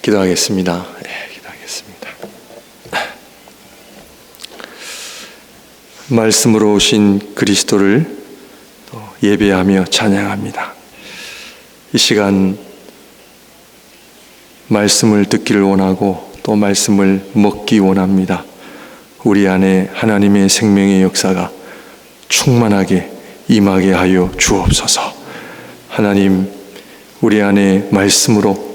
기도하겠습니다. 기도하겠습니다. 말씀으로 오신 그리스도를 예배하며 찬양합니다. 이 시간 말씀을 듣기를 원하고 또 말씀을 먹기 원합니다. 우리 안에 하나님의 생명의 역사가 충만하게 임하게 하여 주옵소서. 하나님, 우리 안에 말씀으로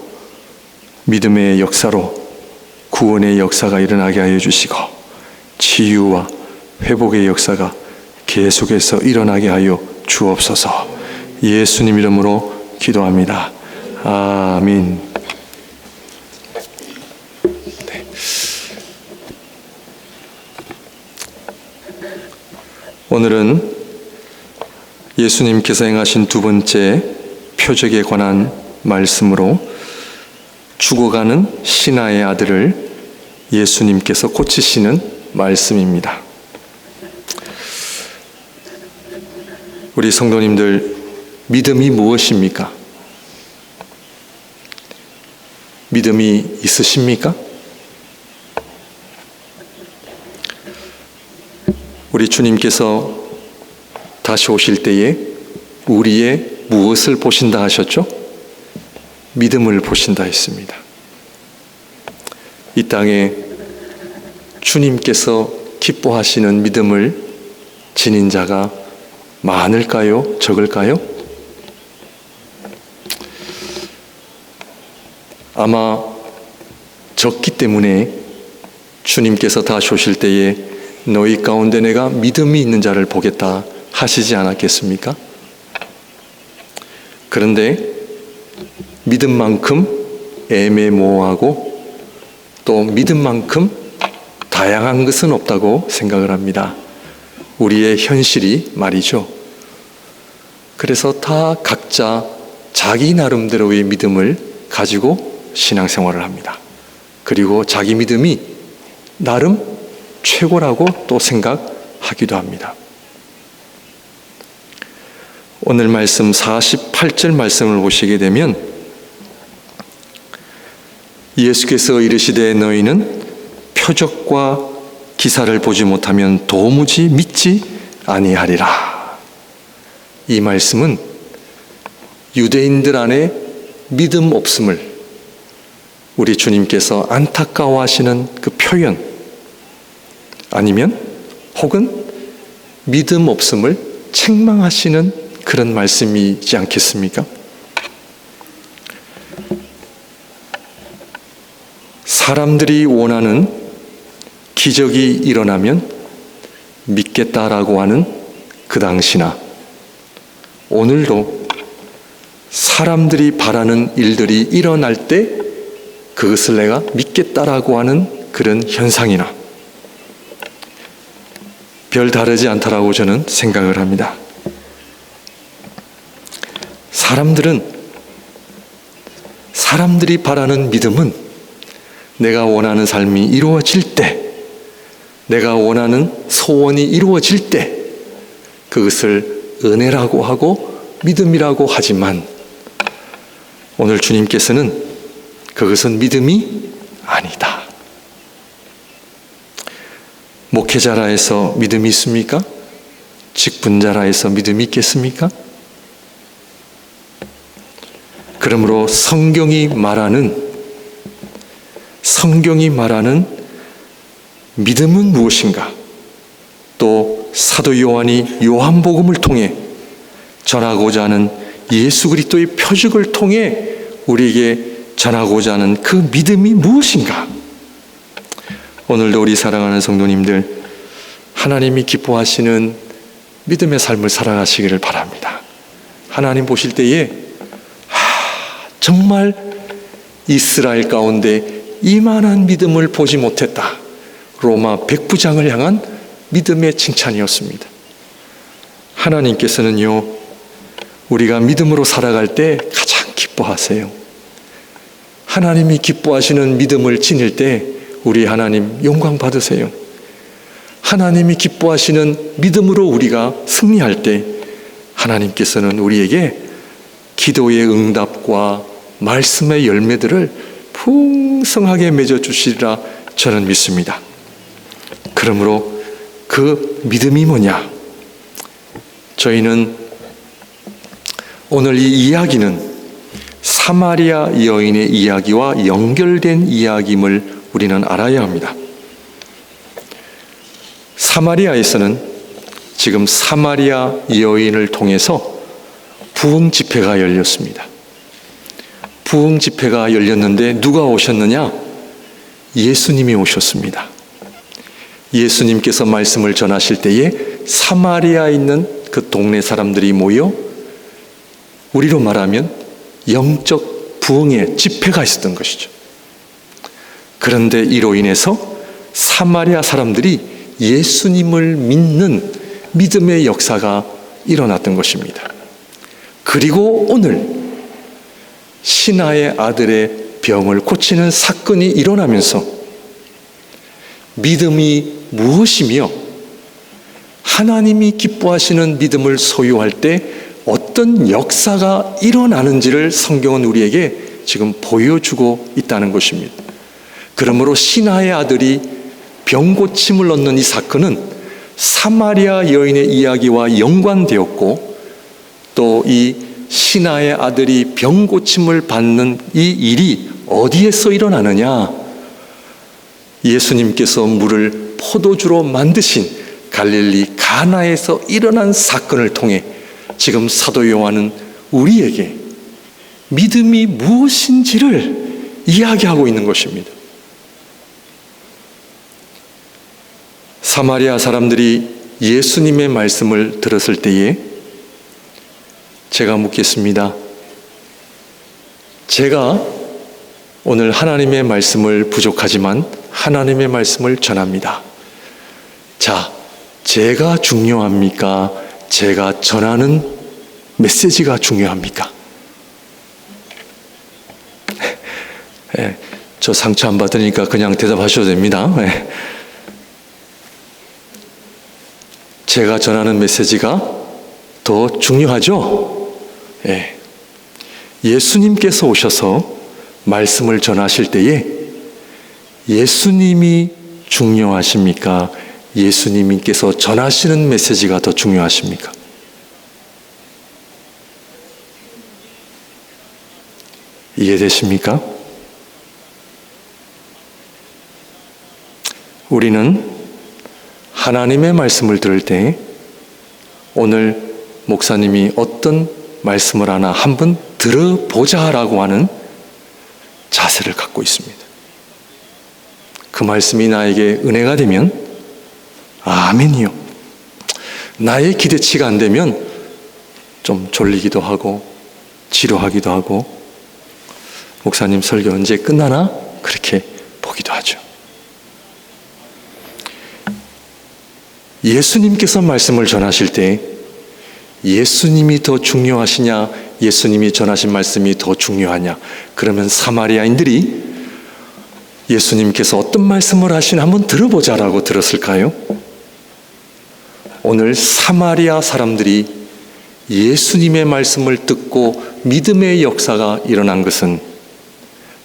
믿음의 역사로 구원의 역사가 일어나게 하여 주시고 치유와 회복의 역사가 계속해서 일어나게 하여 주옵소서. 예수님 이름으로 기도합니다. 아멘. 네. 오늘은 예수님께서 행하신 두 번째 표적에 관한 말씀으로 죽어가는 신하의 아들을 예수님께서 고치시는 말씀입니다. 우리 성도님들, 믿음이 무엇입니까? 믿음이 있으십니까? 우리 주님께서 다시 오실 때에 우리의 무엇을 보신다 하셨죠? 믿음을 보신다 했습니다. 이 땅에 주님께서 기뻐하시는 믿음을 지닌 자가 많을까요? 적을까요? 아마 적기 때문에 주님께서 다시 오실 때에 너희 가운데 내가 믿음이 있는 자를 보겠다 하시지 않았겠습니까? 그런데 믿음만큼 애매모호하고 또 믿음만큼 다양한 것은 없다고 생각을 합니다. 우리의 현실이 말이죠. 그래서 다 각자 자기 나름대로의 믿음을 가지고 신앙생활을 합니다. 그리고 자기 믿음이 나름 최고라고 또 생각하기도 합니다. 오늘 말씀 48절 말씀을 보시게 되면 예수께서 이르시되 너희는 표적과 기사를 보지 못하면 도무지 믿지 아니하리라. 이 말씀은 유대인들 안에 믿음 없음을 우리 주님께서 안타까워하시는 그 표현, 아니면 혹은 믿음 없음을 책망하시는 그런 말씀이지 않겠습니까? 사람들이 원하는 기적이 일어나면 믿겠다라고 하는 그 당시나 오늘도 사람들이 바라는 일들이 일어날 때 그것을 내가 믿겠다라고 하는 그런 현상이나 별 다르지 않다라고 저는 생각을 합니다. 사람들이 바라는 믿음은 내가 원하는 삶이 이루어질 때, 내가 원하는 소원이 이루어질 때 그것을 은혜라고 하고 믿음이라고 하지만 오늘 주님께서는 그것은 믿음이 아니다. 목회자라 해서 믿음이 있습니까? 직분자라 해서 믿음이 있겠습니까? 그러므로 성경이 말하는 믿음은 무엇인가? 또 사도 요한이 요한복음을 통해 전하고자 하는 예수 그리스도의 표적을 통해 우리에게 전하고자 하는 그 믿음이 무엇인가? 오늘도 우리 사랑하는 성도님들, 하나님이 기뻐하시는 믿음의 삶을 살아가시기를 바랍니다. 하나님 보실 때에 정말 이스라엘 가운데 이만한 믿음을 보지 못했다. 로마 백부장을 향한 믿음의 칭찬이었습니다. 하나님께서는요, 우리가 믿음으로 살아갈 때 가장 기뻐하세요. 하나님이 기뻐하시는 믿음을 지닐 때 우리 하나님 영광 받으세요. 하나님이 기뻐하시는 믿음으로 우리가 승리할 때 하나님께서는 우리에게 기도의 응답과 말씀의 열매들을 풍성하게 맺어주시리라 저는 믿습니다. 그러므로 그 믿음이 뭐냐? 저희는 오늘 이 이야기는 사마리아 여인의 이야기와 연결된 이야기임을 우리는 알아야 합니다. 사마리아에서는 지금 사마리아 여인을 통해서 부흥 집회가 열렸습니다. 부흥 집회가 열렸는데 누가 오셨느냐? 예수님이 오셨습니다. 예수님께서 말씀을 전하실 때에 사마리아에 있는 그 동네 사람들이 모여 우리로 말하면 영적 부흥의 집회가 있었던 것이죠. 그런데 이로 인해서 사마리아 사람들이 예수님을 믿는 믿음의 역사가 일어났던 것입니다. 그리고 오늘 신하의 아들의 병을 고치는 사건이 일어나면서 믿음이 무엇이며 하나님이 기뻐하시는 믿음을 소유할 때 어떤 역사가 일어나는지를 성경은 우리에게 지금 보여주고 있다는 것입니다. 그러므로 신하의 아들이 병 고침을 얻는 이 사건은 사마리아 여인의 이야기와 연관되었고 또 이 신하의 아들이 병 고침을 받는 이 일이 어디에서 일어나느냐? 예수님께서 물을 포도주로 만드신 갈릴리 가나에서 일어난 사건을 통해 지금 사도 요한은 우리에게 믿음이 무엇인지를 이야기하고 있는 것입니다. 사마리아 사람들이 예수님의 말씀을 들었을 때에 제가 묻겠습니다. 제가 오늘 하나님의 말씀을 부족하지만 하나님의 말씀을 전합니다. 자, 제가 중요합니까? 제가 전하는 메시지가 중요합니까? 네, 저 상처 안 받으니까 그냥 대답하셔도 됩니다. 네. 제가 전하는 메시지가 더 중요하죠? 네. 예수님께서 오셔서 말씀을 전하실 때에 예수님이 중요하십니까? 예수님께서 전하시는 메시지가 더 중요하십니까? 이해되십니까? 우리는 하나님의 말씀을 들을 때 오늘 목사님이 어떤 말씀을 하나 한번 들어보자라고 하는 자세를 갖고 있습니다. 그 말씀이 나에게 은혜가 되면 아멘이요. 나의 기대치가 안 되면 좀 졸리기도 하고 지루하기도 하고 목사님 설교 언제 끝나나? 그렇게 보기도 하죠. 예수님께서 말씀을 전하실 때 예수님이 더 중요하시냐, 예수님이 전하신 말씀이 더 중요하냐? 그러면 사마리아인들이 예수님께서 어떤 말씀을 하시나 한번 들어보자라고 들었을까요? 오늘 사마리아 사람들이 예수님의 말씀을 듣고 믿음의 역사가 일어난 것은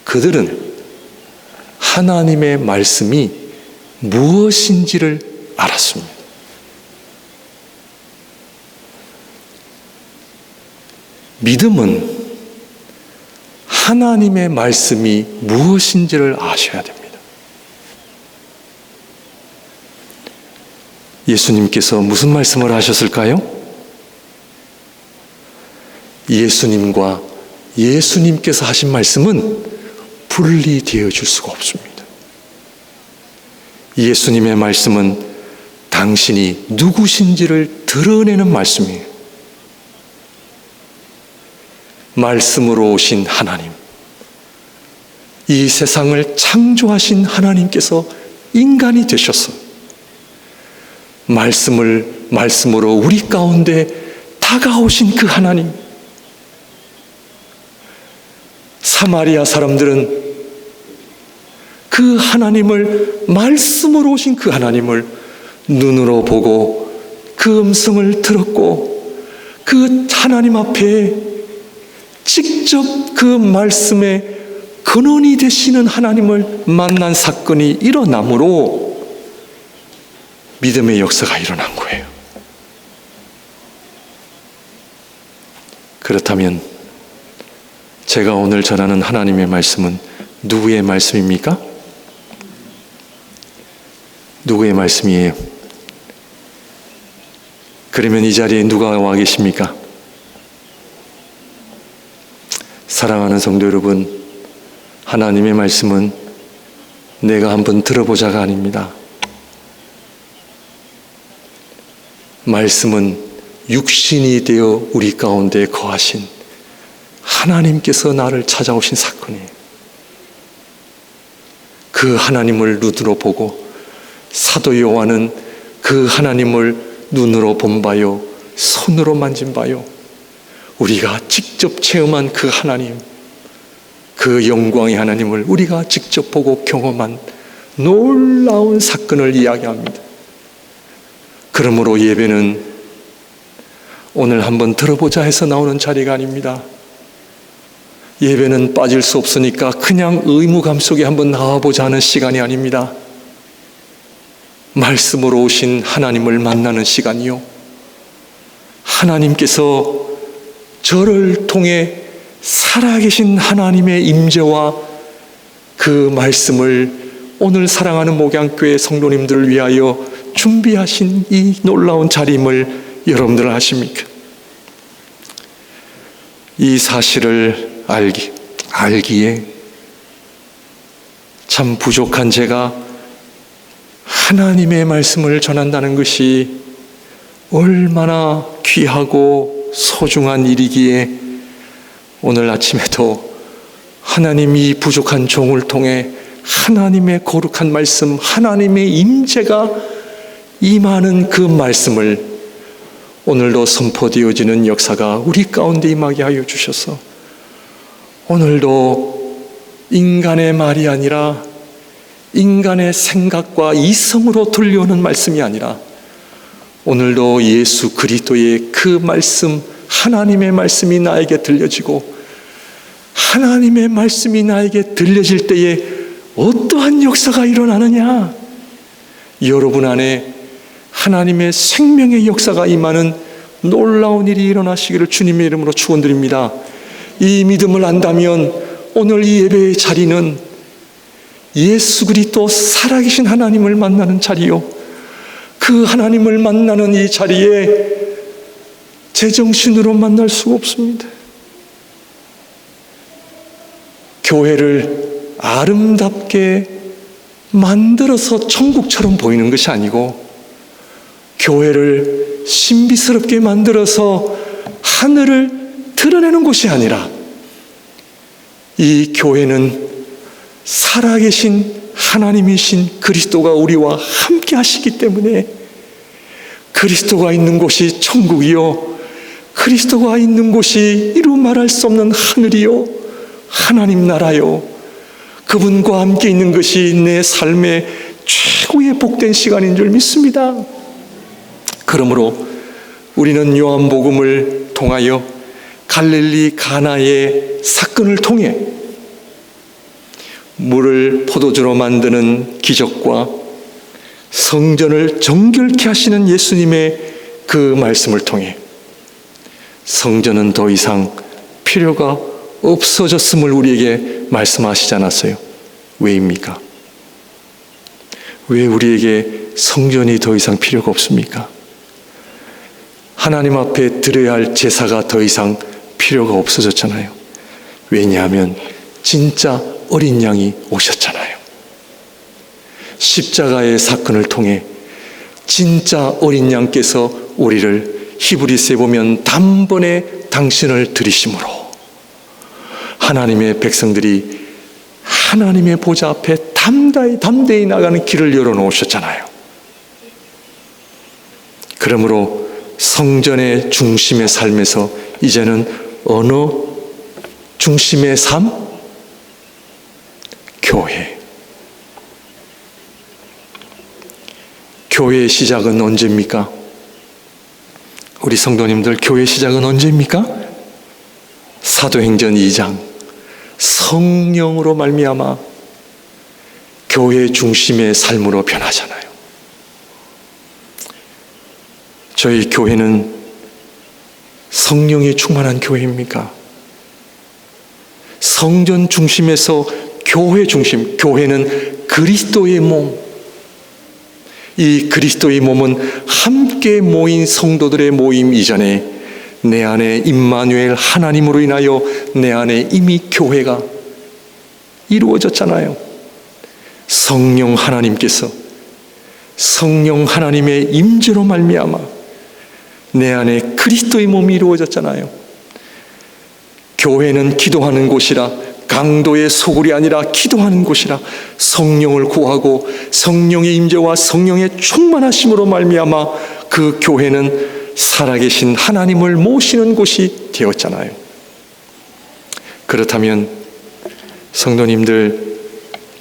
그들은 하나님의 말씀이 무엇인지를 알았습니다. 믿음은 하나님의 말씀이 무엇인지를 아셔야 됩니다. 예수님께서 무슨 말씀을 하셨을까요? 예수님과 예수님께서 하신 말씀은 분리되어 줄 수가 없습니다. 예수님의 말씀은 당신이 누구신지를 드러내는 말씀이에요. 말씀으로 오신 하나님, 이 세상을 창조하신 하나님께서 인간이 되셔서 말씀으로 우리 가운데 다가오신 그 하나님. 사마리아 사람들은 그 하나님을, 말씀으로 오신 그 하나님을 눈으로 보고 그 음성을 들었고 그 하나님 앞에 직접 그 말씀의 근원이 되시는 하나님을 만난 사건이 일어나므로 믿음의 역사가 일어난 거예요. 그렇다면 제가 오늘 전하는 하나님의 말씀은 누구의 말씀입니까? 누구의 말씀이에요? 그러면 이 자리에 누가 와 계십니까? 사랑하는 성도 여러분, 하나님의 말씀은 내가 한번 들어보자가 아닙니다. 말씀은 육신이 되어 우리 가운데 거하신 하나님께서 나를 찾아오신 사건이에요. 그 하나님을 눈으로 보고 사도 요한은 그 하나님을 눈으로 본 바요, 손으로 만진 바요, 우리가 직접 체험한 그 하나님, 그 영광의 하나님을 우리가 직접 보고 경험한 놀라운 사건을 이야기합니다. 그러므로 예배는 오늘 한번 들어보자 해서 나오는 자리가 아닙니다. 예배는 빠질 수 없으니까 그냥 의무감 속에 한번 나와보자 하는 시간이 아닙니다. 말씀으로 오신 하나님을 만나는 시간이요, 하나님께서 저를 통해 살아계신 하나님의 임재와 그 말씀을 오늘 사랑하는 목양교회 성도님들을 위하여 준비하신 이 놀라운 자리임을 여러분들 아십니까? 이 사실을 알기에 참 부족한 제가 하나님의 말씀을 전한다는 것이 얼마나 귀하고 소중한 일이기에 오늘 아침에도 하나님이 부족한 종을 통해 하나님의 거룩한 말씀, 하나님의 임재가 임하는 그 말씀을 오늘도 선포되어지는 역사가 우리 가운데 임하게 하여 주셔서 오늘도 인간의 말이 아니라 인간의 생각과 이성으로 들려오는 말씀이 아니라 오늘도 예수 그리스도의 그 말씀, 하나님의 말씀이 나에게 들려지고 하나님의 말씀이 나에게 들려질 때에 어떠한 역사가 일어나느냐? 여러분 안에 하나님의 생명의 역사가 임하는 놀라운 일이 일어나시기를 주님의 이름으로 축원드립니다. 이 믿음을 안다면 오늘 이 예배의 자리는 예수 그리스도 살아계신 하나님을 만나는 자리요, 그 하나님을 만나는 이 자리에 제정신으로 만날 수가 없습니다. 교회를 아름답게 만들어서 천국처럼 보이는 것이 아니고 교회를 신비스럽게 만들어서 하늘을 드러내는 곳이 아니라 이 교회는 살아계신 하나님이신 그리스도가 우리와 함께 하시기 때문에 그리스도가 있는 곳이 천국이요, 그리스도가 있는 곳이 이루 말할 수 없는 하늘이요, 하나님 나라요, 그분과 함께 있는 것이 내 삶의 최고의 복된 시간인 줄 믿습니다. 그러므로 우리는 요한복음을 통하여 갈릴리 가나의 사건을 통해 물을 포도주로 만드는 기적과 성전을 정결케 하시는 예수님의 그 말씀을 통해 성전은 더 이상 필요가 없어졌음을 우리에게 말씀하시지 않았어요? 왜입니까? 왜 우리에게 성전이 더 이상 필요가 없습니까? 하나님 앞에 드려야 할 제사가 더 이상 필요가 없어졌잖아요. 왜냐하면 진짜 어린 양이 오셨잖아요. 십자가의 사건을 통해 진짜 어린 양께서 우리를 히브리서에 보면 단번에 당신을 들이심으로 하나님의 백성들이 하나님의 보좌 앞에 담대히 나가는 길을 열어놓으셨잖아요. 그러므로 성전의 중심의 삶에서 이제는 어느 중심의 삶? 교회. 교회의 시작은 언제입니까? 우리 성도님들, 교회 시작은 언제입니까? 사도행전 2장 성령으로 말미암아 교회 중심의 삶으로 변하잖아요. 저희 교회는 성령이 충만한 교회입니까? 성전 중심에서 교회 중심, 교회는 그리스도의 몸. 이 그리스도의 몸은 함께 모인 성도들의 모임 이전에 내 안에 임마누엘 하나님으로 인하여 내 안에 이미 교회가 이루어졌잖아요. 성령 하나님께서 성령 하나님의 임재로 말미암아 내 안에 그리스도의 몸이 이루어졌잖아요. 교회는 기도하는 곳이라, 강도의 소굴이 아니라 기도하는 곳이라, 성령을 구하고 성령의 임재와 성령의 충만하심으로 말미암아 그 교회는 살아계신 하나님을 모시는 곳이 되었잖아요. 그렇다면 성도님들,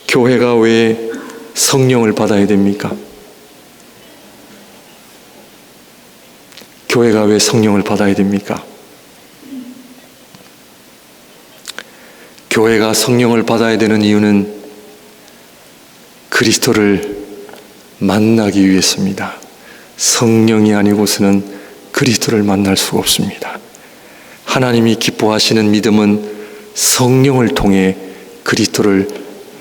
교회가 왜 성령을 받아야 됩니까? 교회가 왜 성령을 받아야 됩니까? 교회가 성령을 받아야 되는 이유는 그리스도를 만나기 위해서입니다. 성령이 아니고서는 그리스도를 만날 수가 없습니다. 하나님이 기뻐하시는 믿음은 성령을 통해 그리스도를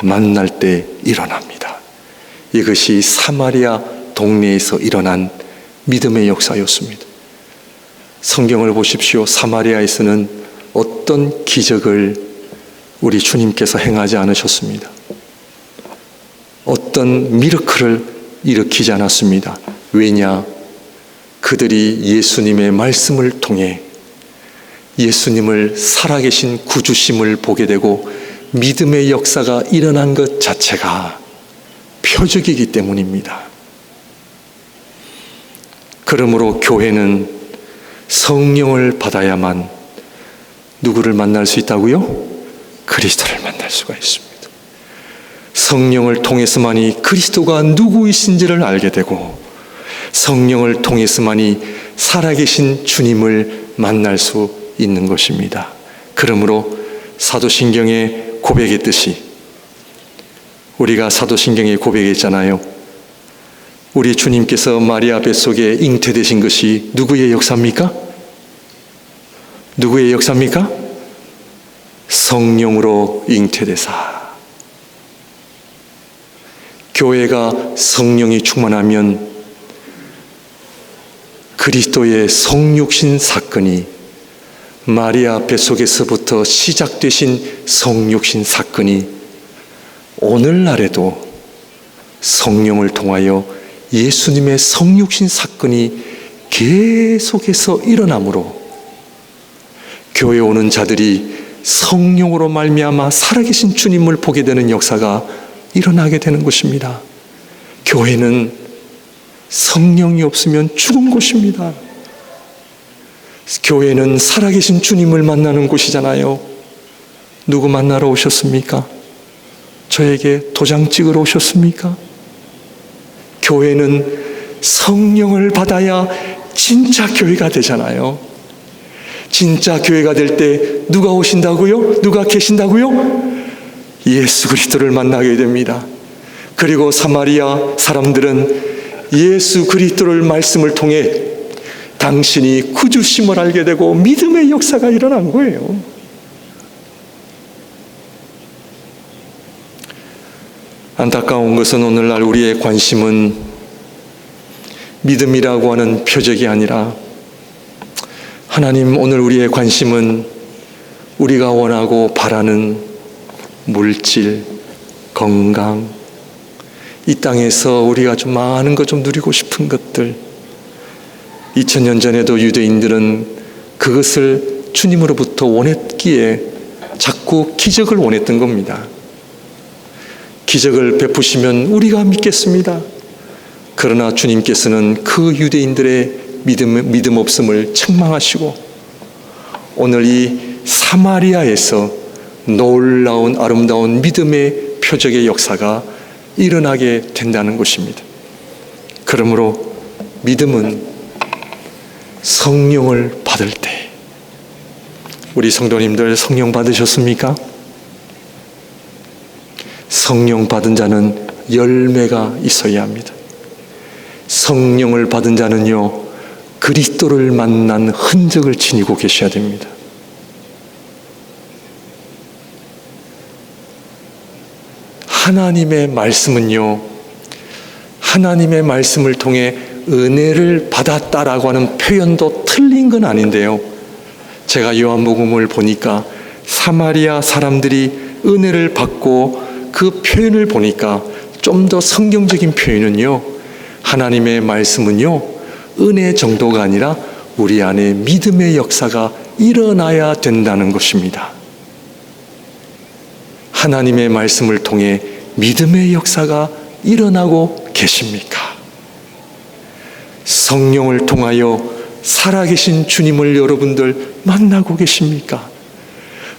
만날 때 일어납니다. 이것이 사마리아 동네에서 일어난 믿음의 역사였습니다. 성경을 보십시오. 사마리아에서는 어떤 기적을 우리 주님께서 행하지 않으셨습니다. 어떤 미러클을 일으키지 않았습니다. 왜냐? 그들이 예수님의 말씀을 통해 예수님을 살아계신 구주심을 보게 되고 믿음의 역사가 일어난 것 자체가 표적이기 때문입니다. 그러므로 교회는 성령을 받아야만 누구를 만날 수 있다고요? 그리스도를 만날 수가 있습니다. 성령을 통해서만이 그리스도가 누구이신지를 알게 되고 성령을 통해서만이 살아계신 주님을 만날 수 있는 것입니다. 그러므로 사도신경에 고백했듯이 우리가 사도신경에 고백했잖아요. 우리 주님께서 마리아 뱃속에 잉태되신 것이 누구의 역사입니까? 누구의 역사입니까? 성령으로 잉태되사. 교회가 성령이 충만하면 그리스도의 성육신 사건이 마리아 뱃속에서부터 시작되신 성육신 사건이 오늘날에도 성령을 통하여 예수님의 성육신 사건이 계속해서 일어나므로 교회에 오는 자들이 성령으로 말미암아 살아계신 주님을 보게 되는 역사가 일어나게 되는 것입니다. 교회는 성령이 없으면 죽은 곳입니다. 교회는 살아계신 주님을 만나는 곳이잖아요. 누구 만나러 오셨습니까? 저에게 도장 찍으러 오셨습니까? 교회는 성령을 받아야 진짜 교회가 되잖아요. 진짜 교회가 될 때 누가 오신다고요? 누가 계신다고요? 예수 그리스도를 만나게 됩니다. 그리고 사마리아 사람들은 예수 그리스도를 말씀을 통해 당신이 구주심을 알게 되고 믿음의 역사가 일어난 거예요. 안타까운 것은 오늘날 우리의 관심은 믿음이라고 하는 표적이 아니라 하나님, 오늘 우리의 관심은 우리가 원하고 바라는 물질, 건강, 이 땅에서 우리가 좀 많은 것 좀 누리고 싶은 것들, 2000년 전에도 유대인들은 그것을 주님으로부터 원했기에 자꾸 기적을 원했던 겁니다. 기적을 베푸시면 우리가 믿겠습니다. 그러나 주님께서는 그 유대인들의 믿음 없음을 책망하시고 오늘 이 사마리아에서 놀라운 아름다운 믿음의 표적의 역사가 일어나게 된다는 것입니다. 그러므로 믿음은 성령을 받을 때, 우리 성도님들 성령 받으셨습니까? 성령 받은 자는 열매가 있어야 합니다. 성령을 받은 자는요, 그리스도를 만난 흔적을 지니고 계셔야 됩니다. 하나님의 말씀은요, 하나님의 말씀을 통해 은혜를 받았다라고 하는 표현도 틀린 건 아닌데요, 제가 요한복음을 보니까 사마리아 사람들이 은혜를 받고 그 표현을 보니까 좀 더 성경적인 표현은요, 하나님의 말씀은요, 은혜 정도가 아니라 우리 안에 믿음의 역사가 일어나야 된다는 것입니다. 하나님의 말씀을 통해 믿음의 역사가 일어나고 계십니까? 성령을 통하여 살아계신 주님을 여러분들 만나고 계십니까?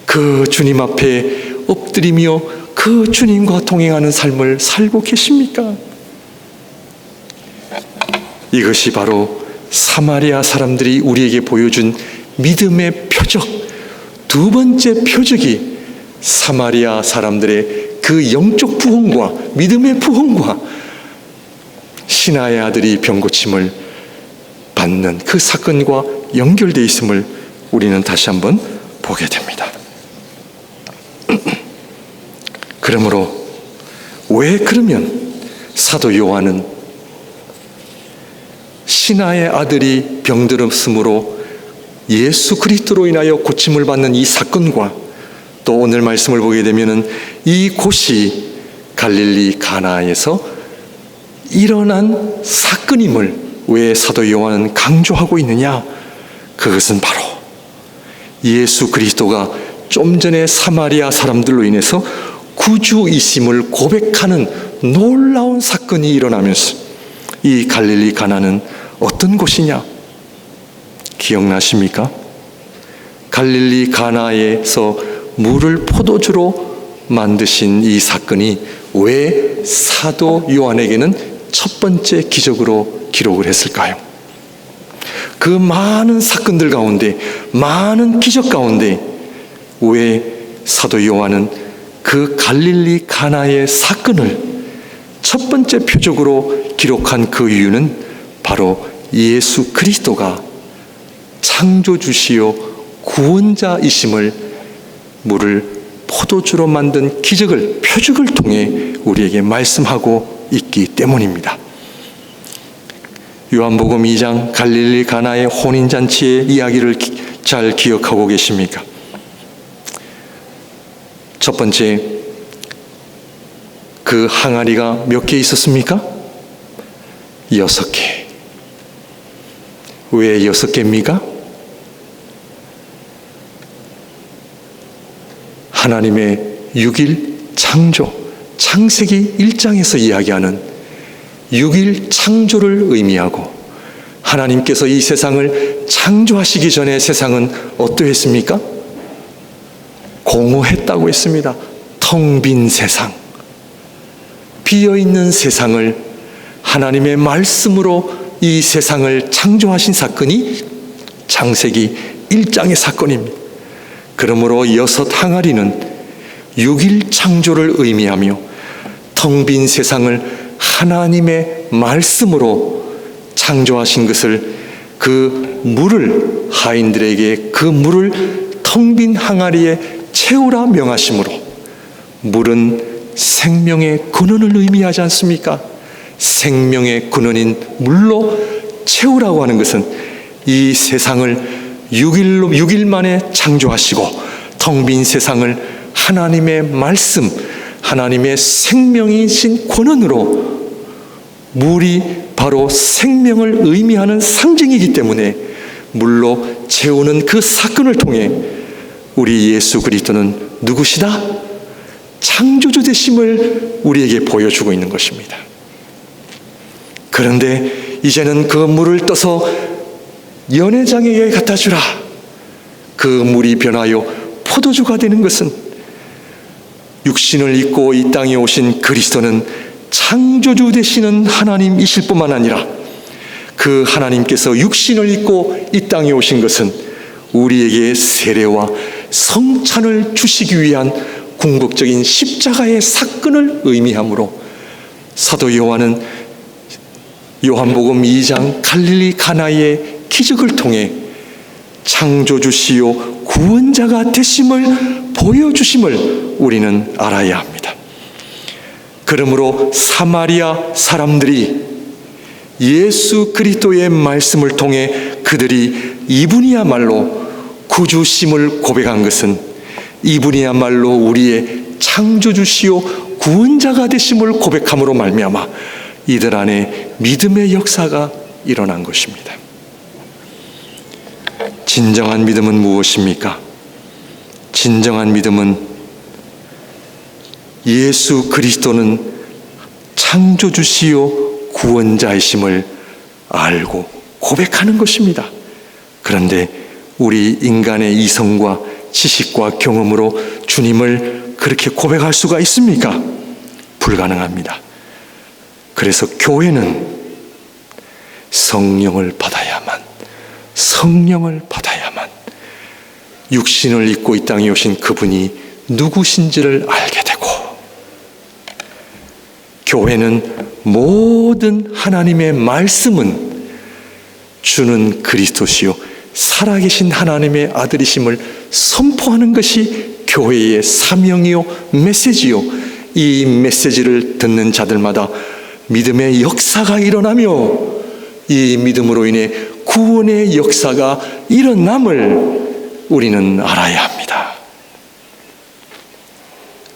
그 주님 앞에 엎드리며 그 주님과 동행하는 삶을 살고 계십니까? 이것이 바로 사마리아 사람들이 우리에게 보여준 믿음의 표적, 두 번째 표적이 사마리아 사람들의 그 영적 부흥과 믿음의 부흥과 신하의 아들이 병 고침을 받는 그 사건과 연결되어 있음을 우리는 다시 한번 보게 됩니다. 그러므로 왜 그러면 사도 요한은 신하의 아들이 병들었으므로 예수 그리스도로 인하여 고침을 받는 이 사건과 또 오늘 말씀을 보게 되면은 이곳이 갈릴리 가나에서 일어난 사건임을 왜 사도 요한은 강조하고 있느냐? 그것은 바로 예수 그리스도가 좀 전에 사마리아 사람들로 인해서 구주이심을 고백하는 놀라운 사건이 일어나면서 이 갈릴리 가나는 어떤 곳이냐? 기억나십니까? 갈릴리 가나에서 물을 포도주로 만드신 이 사건이 왜 사도 요한에게는 첫 번째 기적으로 기록을 했을까요? 그 많은 사건들 가운데, 많은 기적 가운데 왜 사도 요한은 그 갈릴리 가나의 사건을 첫 번째 표적으로 기록한 그 이유는 바로 예수 그리스도가 창조주시요 구원자이심을 물을 포도주로 만든 기적을, 표적을 통해 우리에게 말씀하고 있기 때문입니다. 요한복음 2장 갈릴리 가나의 혼인잔치의 이야기를 잘 기억하고 계십니까? 첫 번째, 그 항아리가 몇 개 있었습니까? 6개. 왜 6개입니까? 하나님의 6일 창조, 창세기 1장에서 이야기하는 6일 창조를 의미하고, 하나님께서 이 세상을 창조하시기 전에 세상은 어떠했습니까? 공허했다고 했습니다. 텅 빈 세상, 비어있는 세상을 하나님의 말씀으로 이 세상을 창조하신 사건이 창세기 1장의 사건입니다. 그러므로 6 항아리는 6일 창조를 의미하며 텅 빈 세상을 하나님의 말씀으로 창조하신 것을, 그 물을 하인들에게 그 물을 텅 빈 항아리에 채우라 명하심으로, 물은 생명의 근원을 의미하지 않습니까? 생명의 근원인 물로 채우라고 하는 것은 이 세상을 6일 만에 창조하시고 텅 빈 세상을 하나님의 말씀, 하나님의 생명이신 권원으로, 물이 바로 생명을 의미하는 상징이기 때문에 물로 채우는 그 사건을 통해 우리 예수 그리스도는 누구시다? 창조주 되심을 우리에게 보여주고 있는 것입니다. 그런데 이제는 그 물을 떠서 연회장에게 갖다 주라. 그 물이 변하여 포도주가 되는 것은 육신을 입고 이 땅에 오신 그리스도는 창조주 되시는 하나님이실 뿐만 아니라, 그 하나님께서 육신을 입고 이 땅에 오신 것은 우리에게 세례와 성찬을 주시기 위한 궁극적인 십자가의 사건을 의미하므로 사도 요한은 요한복음 2장 갈릴리 가나의 기적을 통해 창조주시요 구원자가 되심을 보여주심을 우리는 알아야 합니다. 그러므로 사마리아 사람들이 예수 그리스도의 말씀을 통해 그들이 이분이야말로 구주심을 고백한 것은 이분이야말로 우리의 창조주시요 구원자가 되심을 고백함으로 말미암아 이들 안에 믿음의 역사가 일어난 것입니다. 진정한 믿음은 무엇입니까? 진정한 믿음은 예수 그리스도는 창조주시요 구원자이심을 알고 고백하는 것입니다. 그런데 우리 인간의 이성과 지식과 경험으로 주님을 그렇게 고백할 수가 있습니까? 불가능합니다. 그래서 교회는 성령을 받아야만 육신을 입고 이 땅에 오신 그분이 누구신지를 알게 되고, 교회는 모든 하나님의 말씀은 주는 그리스도시요 살아계신 하나님의 아들이심을 선포하는 것이 교회의 사명이요 메시지요, 이 메시지를 듣는 자들마다 믿음의 역사가 일어나며 이 믿음으로 인해 구원의 역사가 일어남을 우리는 알아야 합니다.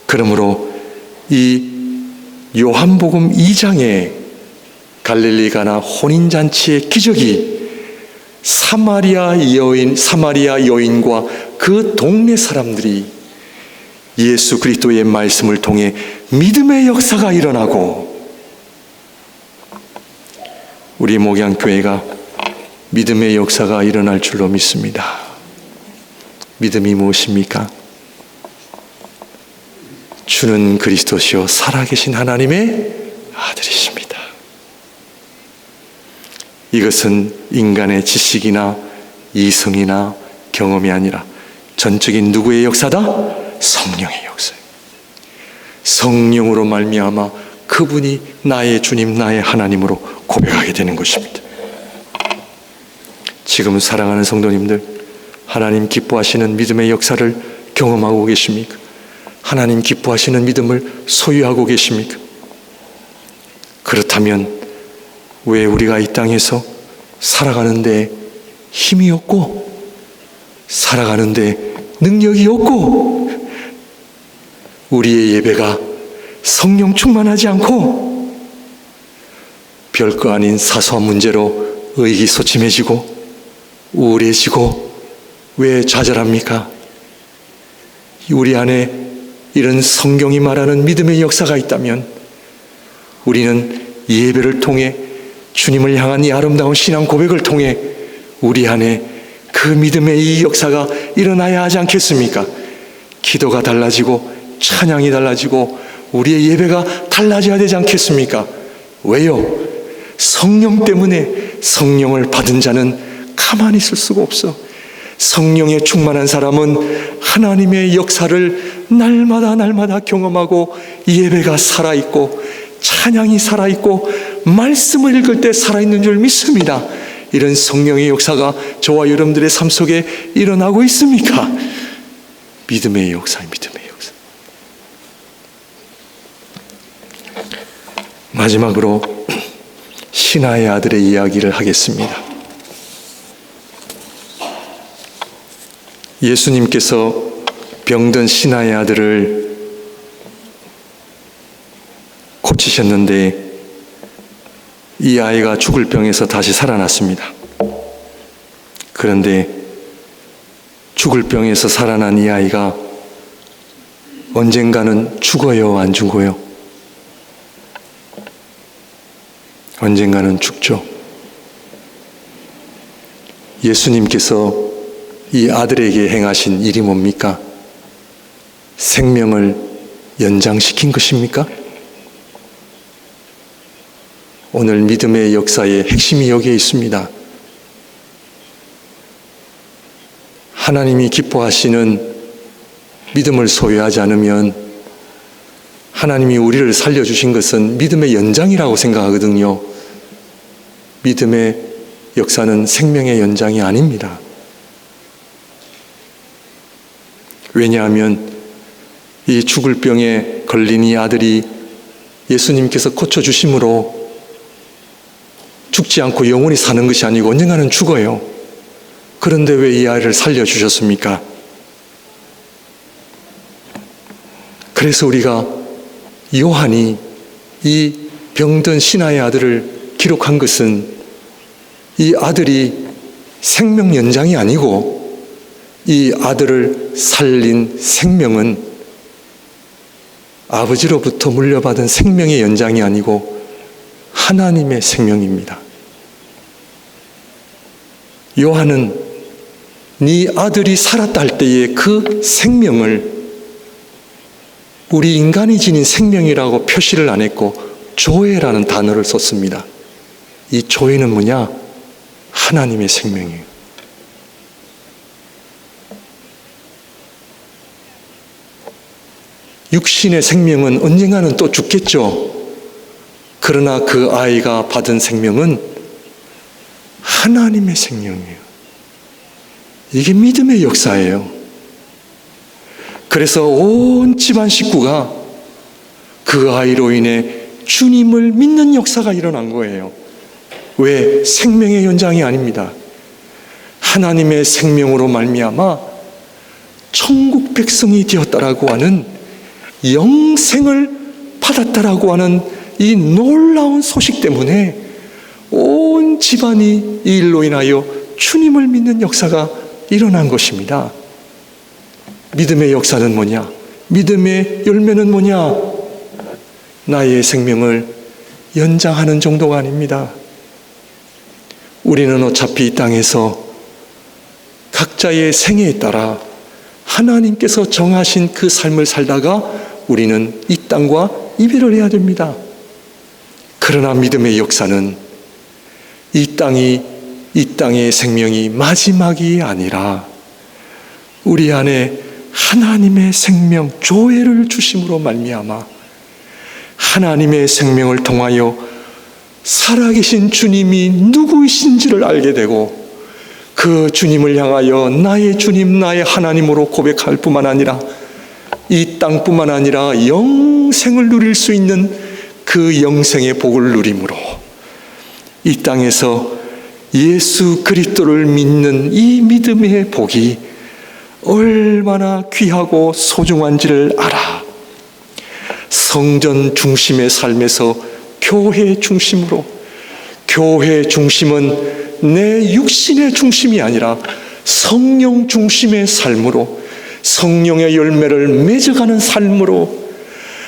그러므로 이 요한복음 2장의 갈릴리 가나 혼인잔치의 기적이 사마리아 여인과 그 동네 사람들이 예수 그리스도의 말씀을 통해 믿음의 역사가 일어나고, 우리 목양교회가 믿음의 역사가 일어날 줄로 믿습니다. 믿음이 무엇입니까? 주는 그리스도시요 살아계신 하나님의 아들이십니다. 이것은 인간의 지식이나 이성이나 경험이 아니라 전적인 누구의 역사다? 성령의 역사예요. 성령으로 말미암아 그분이 나의 주님, 나의 하나님으로 고백하게 되는 것입니다. 지금 사랑하는 성도님들, 하나님 기뻐하시는 믿음의 역사를 경험하고 계십니까? 하나님 기뻐하시는 믿음을 소유하고 계십니까? 그렇다면 왜 우리가 이 땅에서 살아가는데 힘이 없고 살아가는데 능력이 없고 우리의 예배가 성령 충만하지 않고 별거 아닌 사소한 문제로 의기소침해지고 우울해지고 왜 좌절합니까? 우리 안에 이런 성경이 말하는 믿음의 역사가 있다면 우리는 예배를 통해 주님을 향한 이 아름다운 신앙 고백을 통해 우리 안에 그 믿음의 이 역사가 일어나야 하지 않겠습니까? 기도가 달라지고 찬양이 달라지고 우리의 예배가 달라져야 되지 않겠습니까? 왜요? 성령 때문에. 성령을 받은 자는 가만히 있을 수가 없어. 성령에 충만한 사람은 하나님의 역사를 날마다 경험하고 예배가 살아있고 찬양이 살아있고 말씀을 읽을 때 살아있는 줄 믿습니다. 이런 성령의 역사가 저와 여러분들의 삶 속에 일어나고 있습니까? 믿음의 역사입니다. 믿음의 역사. 마지막으로 신하의 아들의 이야기를 하겠습니다. 예수님께서 병든 신하의 아들을 고치셨는데 이 아이가 죽을 병에서 다시 살아났습니다. 그런데 죽을 병에서 살아난 이 아이가 언젠가는 죽어요, 안 죽어요? 언젠가는 죽죠. 예수님께서 이 아들에게 행하신 일이 뭡니까? 생명을 연장시킨 것입니까? 오늘 믿음의 역사의 핵심이 여기에 있습니다. 하나님이 기뻐하시는 믿음을 소유하지 않으면 하나님이 우리를 살려주신 것은 믿음의 연장이라고 생각하거든요. 믿음의 역사는 생명의 연장이 아닙니다. 왜냐하면 이 죽을 병에 걸린 이 아들이 예수님께서 고쳐주심으로 죽지 않고 영원히 사는 것이 아니고 언젠가는 죽어요. 그런데 왜 이 아이를 살려주셨습니까? 그래서 우리가 요한이 이 병든 신하의 아들을 기록한 것은 이 아들이 생명 연장이 아니고 이 아들을 살린 생명은 아버지로부터 물려받은 생명의 연장이 아니고 하나님의 생명입니다. 요한은 네 아들이 살았다 할 때에 그 생명을 우리 인간이 지닌 생명이라고 표시를 안 했고 조회라는 단어를 썼습니다. 이 조회는 뭐냐? 하나님의 생명이에요. 육신의 생명은 언젠가는 또 죽겠죠. 그러나 그 아이가 받은 생명은 하나님의 생명이에요. 이게 믿음의 역사예요. 그래서 온 집안 식구가 그 아이로 인해 주님을 믿는 역사가 일어난 거예요. 왜? 생명의 연장이 아닙니다. 하나님의 생명으로 말미암아 천국 백성이 되었다라고 하는 영생을 받았다라고 하는 이 놀라운 소식 때문에 온 집안이 이 일로 인하여 주님을 믿는 역사가 일어난 것입니다. 믿음의 역사는 뭐냐? 믿음의 열매는 뭐냐? 나의 생명을 연장하는 정도가 아닙니다. 우리는 어차피 이 땅에서 각자의 생애에 따라 하나님께서 정하신 그 삶을 살다가 우리는 이 땅과 이별을 해야 됩니다. 그러나 믿음의 역사는 이 땅의 생명이 마지막이 아니라 우리 안에 하나님의 생명 조회를 주심으로 말미암아 하나님의 생명을 통하여 살아계신 주님이 누구이신지를 알게 되고 그 주님을 향하여 나의 주님, 나의 하나님으로 고백할 뿐만 아니라 이 땅뿐만 아니라 영생을 누릴 수 있는 그 영생의 복을 누림으로 이 땅에서 예수 그리스도를 믿는 이 믿음의 복이 얼마나 귀하고 소중한지를 알아. 성전 중심의 삶에서 교회 중심으로, 교회 중심은 내 육신의 중심이 아니라 성령 중심의 삶으로, 성령의 열매를 맺어가는 삶으로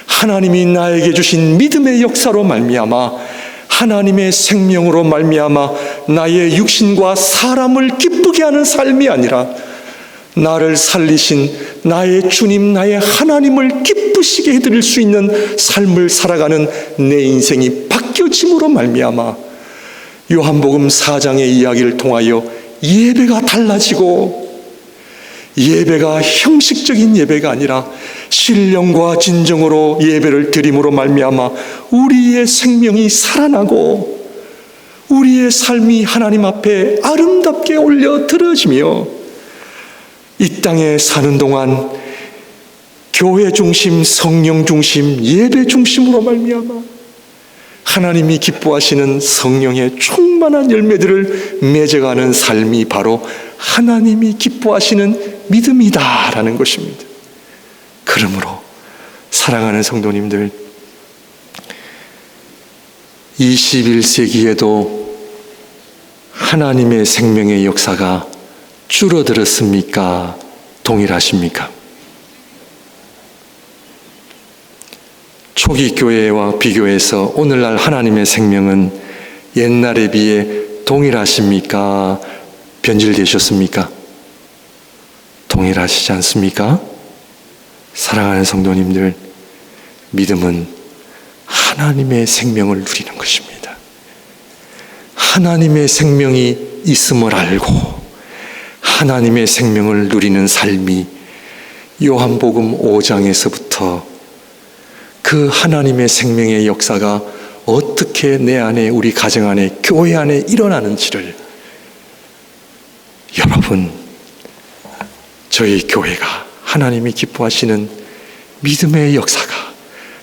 하나님이 나에게 주신 믿음의 역사로 말미암아 하나님의 생명으로 말미암아 나의 육신과 사람을 기쁘게 하는 삶이 아니라 나를 살리신 나의 주님, 나의 하나님을 기쁘시게 해드릴 수 있는 삶을 살아가는 내 인생이 바뀌어짐으로 말미암아 요한복음 4장의 이야기를 통하여 예배가 달라지고, 예배가 형식적인 예배가 아니라 신령과 진정으로 예배를 드림으로 말미암아 우리의 생명이 살아나고 우리의 삶이 하나님 앞에 아름답게 올려 들어지며 이 땅에 사는 동안 교회 중심, 성령 중심, 예배 중심으로 말미암아 하나님이 기뻐하시는 성령의 충만한 열매들을 맺어가는 삶이 바로 하나님이 기뻐하시는 믿음이다라는 것입니다. 그러므로 사랑하는 성도님들, 21세기에도 하나님의 생명의 역사가 줄어들었습니까? 동일하십니까? 초기 교회와 비교해서 오늘날 하나님의 생명은 옛날에 비해 동일하십니까? 변질되셨습니까? 동일하시지 않습니까? 사랑하는 성도님들, 믿음은 하나님의 생명을 누리는 것입니다. 하나님의 생명이 있음을 알고 하나님의 생명을 누리는 삶이 요한복음 5장에서부터 그 하나님의 생명의 역사가 어떻게 내 안에, 우리 가정 안에, 교회 안에 일어나는지를 여러분, 저희 교회가 하나님이 기뻐하시는 믿음의 역사가,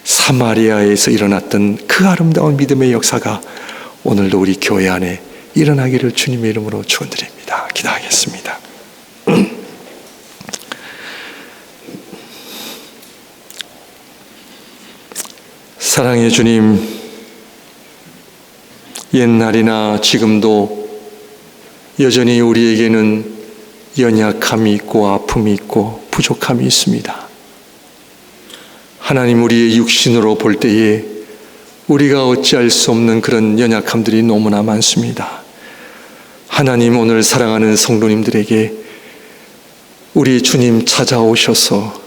사마리아에서 일어났던 그 아름다운 믿음의 역사가 오늘도 우리 교회 안에 일어나기를 주님의 이름으로 축원드립니다. 기도하겠습니다. 사랑의 주님, 옛날이나 지금도 여전히 우리에게는 연약함이 있고 아픔이 있고 부족함이 있습니다. 하나님, 우리의 육신으로 볼 때에 우리가 어찌할 수 없는 그런 연약함들이 너무나 많습니다. 하나님, 오늘 사랑하는 성도님들에게 우리 주님 찾아오셔서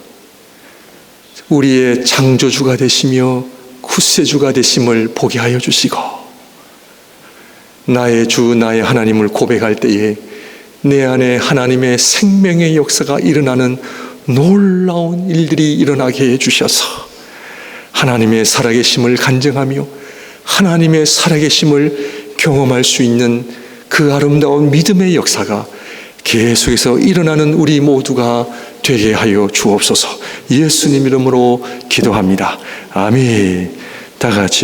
우리의 창조주가 되시며 구세주가 되심을 보게 하여 주시고, 나의 주 나의 하나님을 고백할 때에 내 안에 하나님의 생명의 역사가 일어나는 놀라운 일들이 일어나게 해주셔서 하나님의 살아계심을 간증하며 하나님의 살아계심을 경험할 수 있는 그 아름다운 믿음의 역사가 계속해서 일어나는 우리 모두가 되게 하여 주옵소서. 예수님 이름으로 기도합니다. 아멘. 다 같이